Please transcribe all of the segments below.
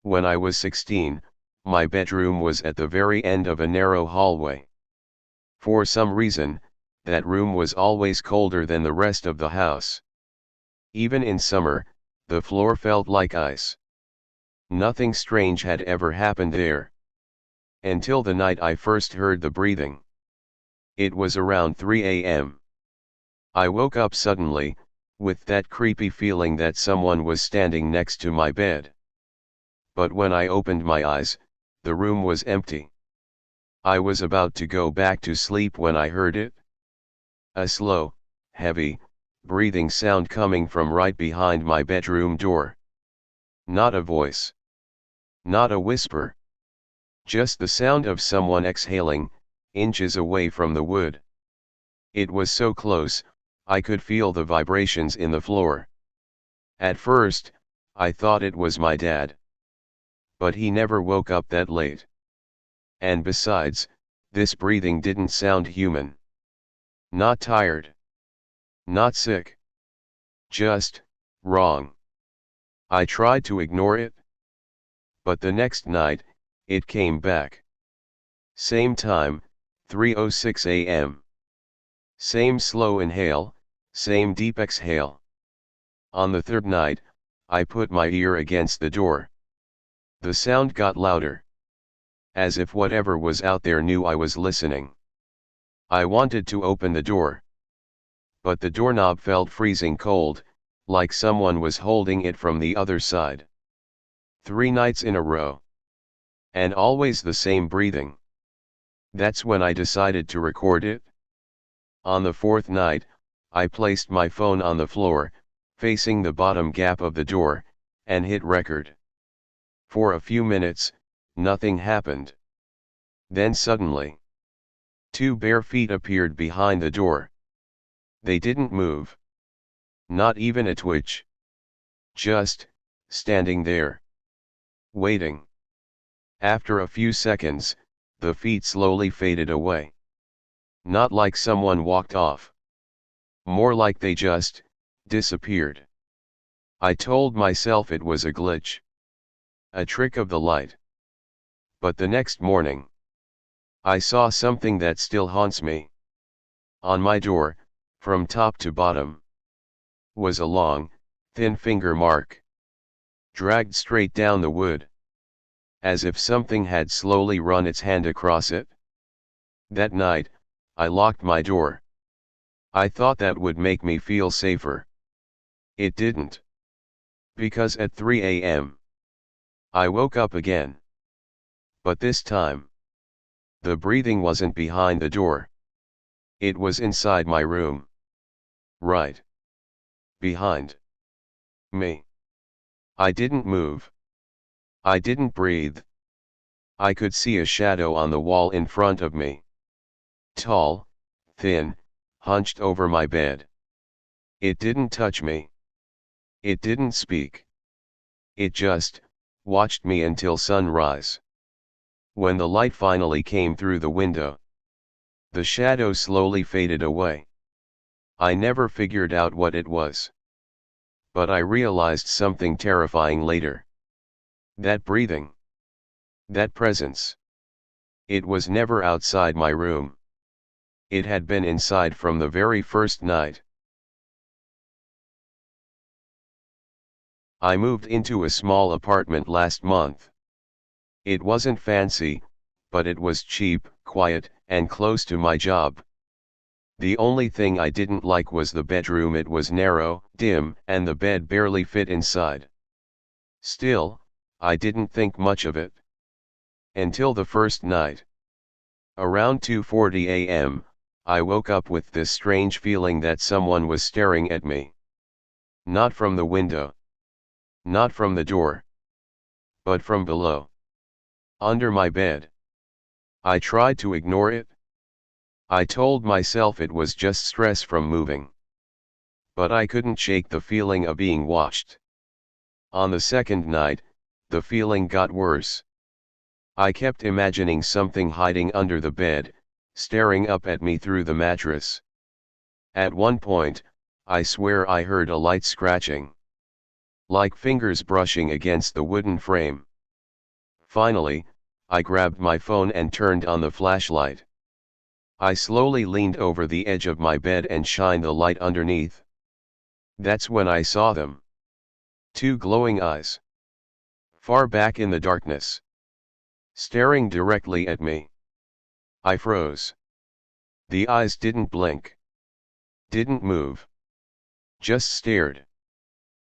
When I was 16, my bedroom was at the very end of a narrow hallway. For some reason, that room was always colder than the rest of the house. Even in summer, the floor felt like ice. Nothing strange had ever happened there. Until the night I first heard the breathing. It was around 3 a.m. I woke up suddenly, with that creepy feeling that someone was standing next to my bed. But when I opened my eyes, the room was empty. I was about to go back to sleep when I heard it. A slow, heavy, breathing sound coming from right behind my bedroom door. Not a voice. Not a whisper. Just the sound of someone exhaling, inches away from the wood. It was so close, I could feel the vibrations in the floor. At first, I thought it was my dad. But he never woke up that late. And besides, this breathing didn't sound human. Not tired. Not sick. Just, wrong. I tried to ignore it. But the next night, it came back. Same time, 3:06 a.m. Same slow inhale, same deep exhale. On the third night, I put my ear against the door. The sound got louder. As if whatever was out there knew I was listening. I wanted to open the door. But the doorknob felt freezing cold, like someone was holding it from the other side. 3 nights in a row. And always the same breathing. That's when I decided to record it. On the 4th night, I placed my phone on the floor, facing the bottom gap of the door, and hit record. For a few minutes, nothing happened. Then suddenly, 2 bare feet appeared behind the door. They didn't move. Not even a twitch. Just, standing there. Waiting. After a few seconds, the feet slowly faded away. Not like someone walked off. More like they just, disappeared. I told myself it was a glitch. A trick of the light. But the next morning, I saw something that still haunts me. On my door, from top to bottom, was a long, thin finger mark. Dragged straight down the wood. As if something had slowly run its hand across it. That night, I locked my door. I thought that would make me feel safer. It didn't. Because at 3 a.m., I woke up again. But this time, the breathing wasn't behind the door. It was inside my room. Right behind me. I didn't move. I didn't breathe. I could see a shadow on the wall in front of me. Tall, thin, hunched over my bed. It didn't touch me. It didn't speak. It just watched me until sunrise. When the light finally came through the window, the shadow slowly faded away. I never figured out what it was. But I realized something terrifying later. That breathing. That presence. It was never outside my room. It had been inside from the very first night. I moved into a small apartment last month. It wasn't fancy, but it was cheap, quiet, and close to my job. The only thing I didn't like was the bedroom. It was narrow, dim, and the bed barely fit inside. Still, I didn't think much of it. Until the first night. Around 2:40 a.m., I woke up with this strange feeling that someone was staring at me. Not from the window. Not from the door. But from below. Under my bed. I tried to ignore it. I told myself it was just stress from moving. But I couldn't shake the feeling of being watched. On the second night, the feeling got worse. I kept imagining something hiding under the bed, staring up at me through the mattress. At one point, I swear I heard a light scratching. Like fingers brushing against the wooden frame. Finally, I grabbed my phone and turned on the flashlight. I slowly leaned over the edge of my bed and shined the light underneath. That's when I saw them. Two glowing eyes. Far back in the darkness. Staring directly at me. I froze. The eyes didn't blink. Didn't move. Just stared.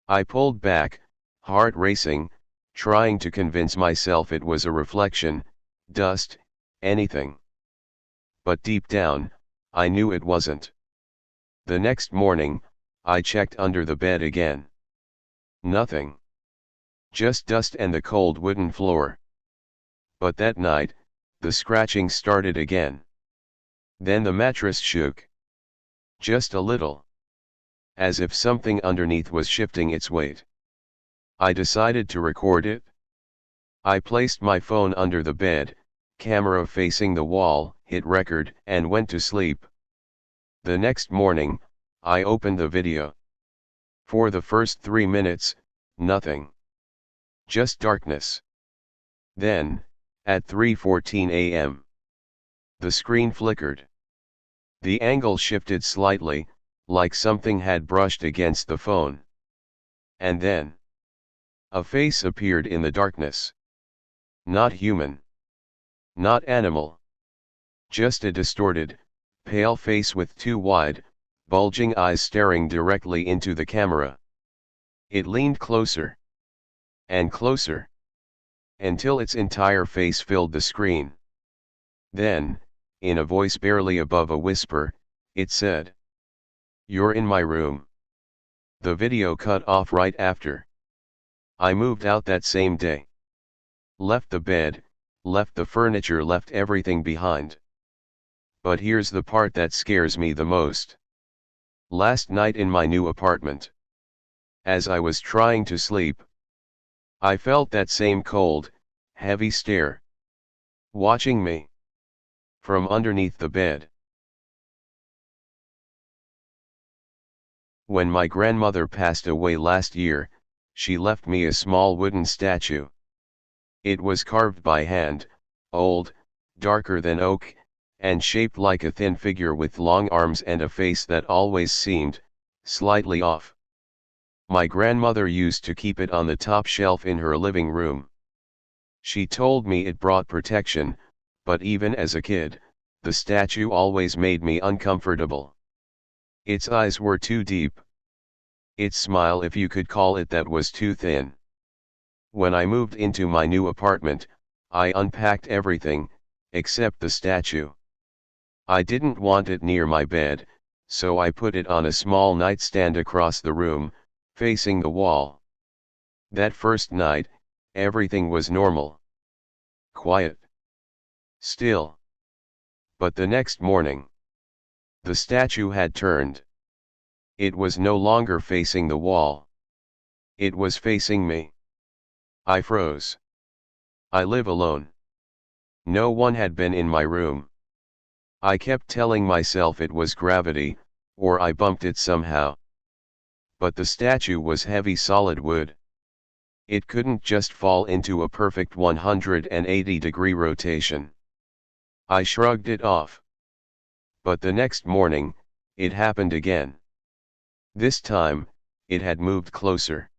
I pulled back, heart racing, trying to convince myself it was a reflection, dust, anything. But deep down, I knew it wasn't. The next morning, I checked under the bed again. Nothing. Just dust and the cold wooden floor. But that night, the scratching started again. Then the mattress shook. Just a little. As if something underneath was shifting its weight. I decided to record it. I placed my phone under the bed, camera facing the wall, hit record, and went to sleep. The next morning, I opened the video. For the first 3 minutes, nothing. Just darkness. Then, at 3:14 a.m., the screen flickered. The angle shifted slightly, like something had brushed against the phone. And then, a face appeared in the darkness. Not human. Not animal. Just a distorted, pale face with two wide, bulging eyes staring directly into the camera. It leaned closer. And closer. Until its entire face filled the screen. Then, in a voice barely above a whisper, it said, "You're in my room." The video cut off right after. I moved out that same day. Left the bed, left the furniture, left everything behind. But here's the part that scares me the most. Last night in my new apartment. As I was trying to sleep, I felt that same cold, heavy stare. Watching me. From underneath the bed. When my grandmother passed away last year, she left me a small wooden statue. It was carved by hand, old, darker than oak, and shaped like a thin figure with long arms and a face that always seemed slightly off. My grandmother used to keep it on the top shelf in her living room. She told me it brought protection, but even as a kid, the statue always made me uncomfortable. Its eyes were too deep. Its smile, if you could call it that, was too thin. When I moved into my new apartment, I unpacked everything, except the statue. I didn't want it near my bed, so I put it on a small nightstand across the room, facing the wall. That first night, everything was normal. Quiet. Still. But the next morning, the statue had turned. It was no longer facing the wall. It was facing me. I froze. I live alone. No one had been in my room. I kept telling myself it was gravity, or I bumped it somehow. But the statue was heavy solid wood. It couldn't just fall into a perfect 180-degree rotation. I shrugged it off. But the next morning, it happened again. This time, it had moved closer.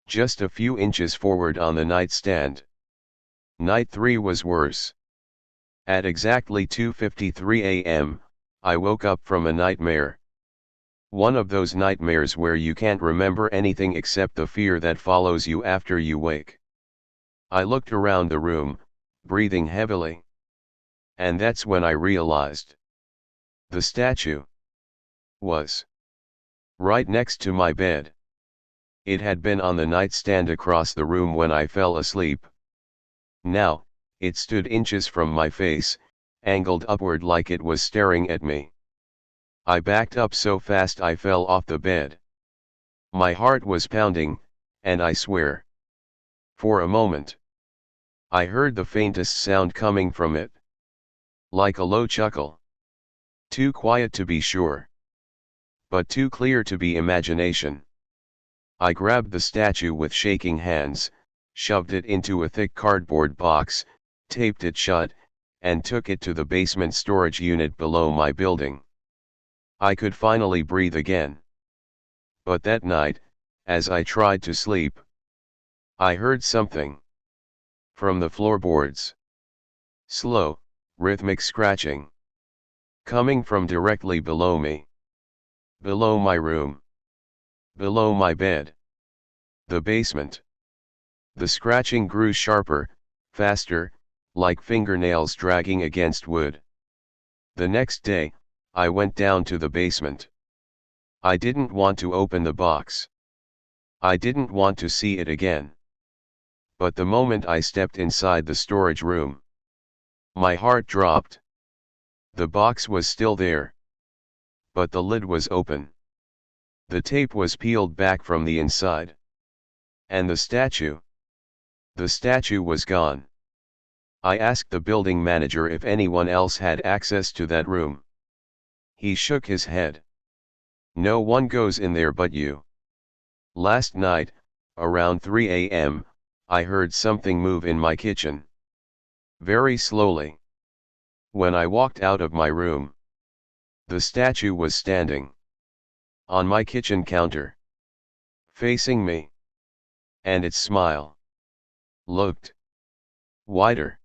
Just a few inches forward on the nightstand. Night 3 was worse. At exactly 2:53 a.m., I woke up from a nightmare. One of those nightmares where you can't remember anything except the fear that follows you after you wake. I looked around the room, breathing heavily. And that's when I realized. The statue was right next to my bed. It had been on the nightstand across the room when I fell asleep. Now, it stood inches from my face, angled upward like it was staring at me. I backed up so fast I fell off the bed. My heart was pounding, and I swear, for a moment, I heard the faintest sound coming from it. Like a low chuckle. Too quiet to be sure. But too clear to be imagination. I grabbed the statue with shaking hands, shoved it into a thick cardboard box, taped it shut, and took it to the basement storage unit below my building. I could finally breathe again. But that night, as I tried to sleep, I heard something from the floorboards. Slow, rhythmic scratching. Coming from directly below me. Below my room. Below my bed. The basement. The scratching grew sharper, faster, like fingernails dragging against wood. The next day, I went down to the basement. I didn't want to open the box. I didn't want to see it again. But the moment I stepped inside the storage room, my heart dropped. The box was still there. But the lid was open. The tape was peeled back from the inside. And the statue was gone. I asked the building manager if anyone else had access to that room. He shook his head. No one goes in there but you. Last night, around 3 a.m., I heard something move in my kitchen. Very slowly. When I walked out of my room, the statue was standing on my kitchen counter, facing me. And its smile looked wider.